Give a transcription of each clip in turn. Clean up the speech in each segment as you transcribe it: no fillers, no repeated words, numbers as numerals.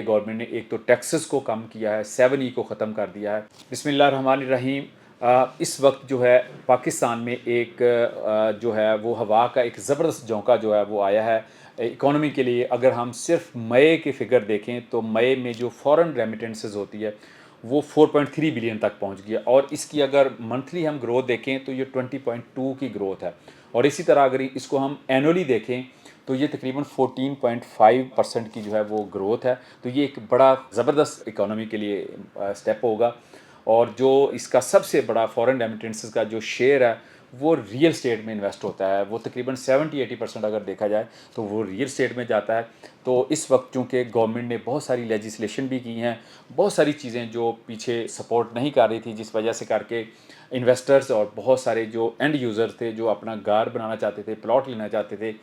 Government ने एक तो टैक्सेस को कम किया है, 7E को ख़त्म कर दिया है। बिस्मिल्लाहिर्रहमानिर्रहीम। इस वक्त जो है पाकिस्तान में एक जो है वो हवा का एक ज़बरदस्त झोंका जो है वो आया है इकॉनमी के लिए। अगर हम सिर्फ मई के फिगर देखें तो मई में जो फॉरेन रेमिटेंसेस होती है वो 4.3 बिलियन तक पहुंच गया, और इसकी अगर मंथली हम ग्रोथ देखें तो ये 20.2 की ग्रोथ है। और इसी तरह अगर इसको हम एनुअली देखें तो ये तकरीबन 14.5% की जो है वो ग्रोथ है। तो ये एक बड़ा ज़बरदस्त इकोनॉमी के लिए स्टेप होगा। और जो इसका सबसे बड़ा फॉरेन रेमिटेंसेस का जो शेयर है वो रियल स्टेट में इन्वेस्ट होता है। वो तकरीबन 70-80% अगर देखा जाए तो वो रियल स्टेट में जाता है। तो इस वक्त चूँकि गवर्नमेंट ने बहुत सारी लेजिस्लेशन भी की हैं, बहुत सारी चीज़ें जो पीछे सपोर्ट नहीं कर रही थी, जिस वजह से करके इन्वेस्टर्स और बहुत सारे जो एंड यूज़र थे जो अपना घर बनाना चाहते थे, प्लॉट लेना चाहते थे,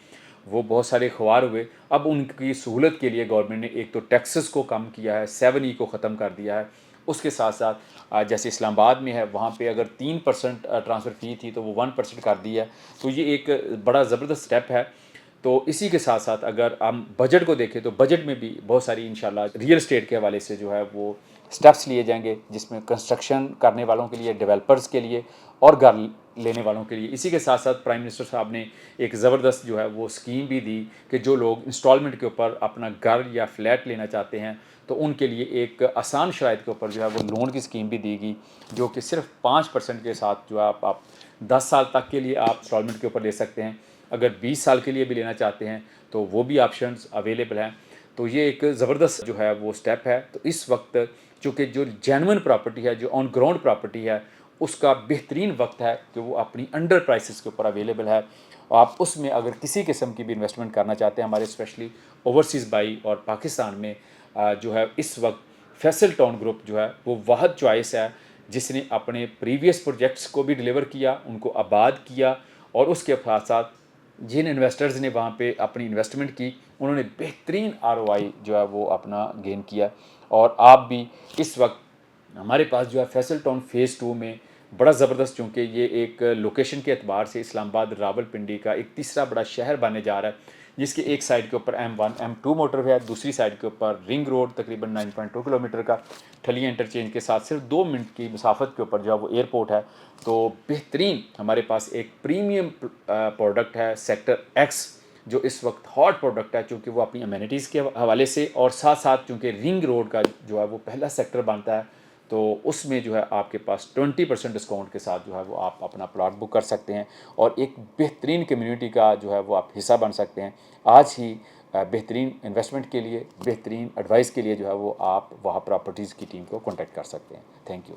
वो बहुत सारे ख्वार हुए। अब उनकी सहूलत के लिए गवर्नमेंट ने एक तो टैक्सेस को कम किया है, 7E को ख़त्म कर दिया है। उसके साथ साथ जैसे इस्लामाबाद में है वहाँ पे अगर 3% ट्रांसफ़र फ़ी थी तो वो 1% कर दी है। तो ये एक बड़ा ज़बरदस्त स्टेप है। तो इसी के साथ साथ अगर हम बजट को देखें तो बजट में भी बहुत सारी इंशाल्लाह रियल एस्टेट के हवाले से जो है वो स्टेप्स लिए जाएंगे, जिसमें कंस्ट्रक्शन करने वालों के लिए, डेवलपर्स के लिए और घर लेने वालों के लिए। इसी के साथ साथ प्राइम मिनिस्टर साहब ने एक ज़बरदस्त जो है वो स्कीम भी दी कि जो लोग इंस्टॉलमेंट के ऊपर अपना घर या फ्लैट लेना चाहते हैं तो उनके लिए एक आसान शराइत के ऊपर जो है वो लोन की स्कीम भी दी गई, जो कि सिर्फ 5% के साथ जो है आप 10 साल तक के लिए आप इंस्टॉलमेंट के ऊपर ले सकते हैं। अगर 20 साल के लिए भी लेना चाहते हैं तो वो भी ऑप्शंस अवेलेबल हैं। तो ये एक ज़बरदस्त जो है वो स्टेप है। तो इस वक्त चूँकि जो जेन्युइन प्रॉपर्टी है, जो ऑन ग्राउंड प्रॉपर्टी है, उसका बेहतरीन वक्त है कि वो अपनी अंडर प्राइसेस के ऊपर अवेलेबल है। आप उसमें अगर किसी किस्म की भी इन्वेस्टमेंट करना चाहते हैं, हमारे स्पेशली ओवरसीज़ बाई और पाकिस्तान में जो है इस वक्त फैसल टाउन ग्रुप जो है वो वाहद चॉइस है जिसने अपने प्रीवियस प्रोजेक्ट्स को भी डिलीवर किया, उनको आबाद किया, और उसके साथ साथ जिन इन्वेस्टर्स ने वहाँ पे अपनी इन्वेस्टमेंट की उन्होंने बेहतरीन ROI जो है वो अपना गेन किया। और आप भी इस वक्त हमारे पास जो है फैसल टाउन फ़ेज़ 2 में बड़ा ज़बरदस्त, चूँकि ये एक लोकेशन के एतबार से इस्लामाबाद रावलपिंडी का एक तीसरा बड़ा शहर बनने जा रहा है, जिसकी एक साइड के ऊपर M1 M2 मोटरवे है, दूसरी साइड के ऊपर रिंग रोड तकरीबन 9.2 किलोमीटर का ठलिया इंटरचेंज के साथ सिर्फ 2 मिनट की मुसाफत के ऊपर जो है वो एयरपोर्ट है। तो बेहतरीन हमारे पास एक प्रीमियम प्रोडक्ट है सेक्टर X, जो इस वक्त हॉट प्रोडक्ट है चूँकि वो अपनी अमेनिटीज़ के हवाले से, और साथ साथ चूँकि रिंग रोड का जो है वो पहला सेक्टर बनता है तो उसमें जो है आपके पास 20% डिस्काउंट के साथ जो है वो आप अपना प्लॉट बुक कर सकते हैं और एक बेहतरीन कम्युनिटी का जो है वो आप हिस्सा बन सकते हैं। आज ही बेहतरीन इन्वेस्टमेंट के लिए, बेहतरीन एडवाइस के लिए जो है वो आप वहाँ प्रॉपर्टीज़ की टीम को कॉन्टैक्ट कर सकते हैं। Thank you.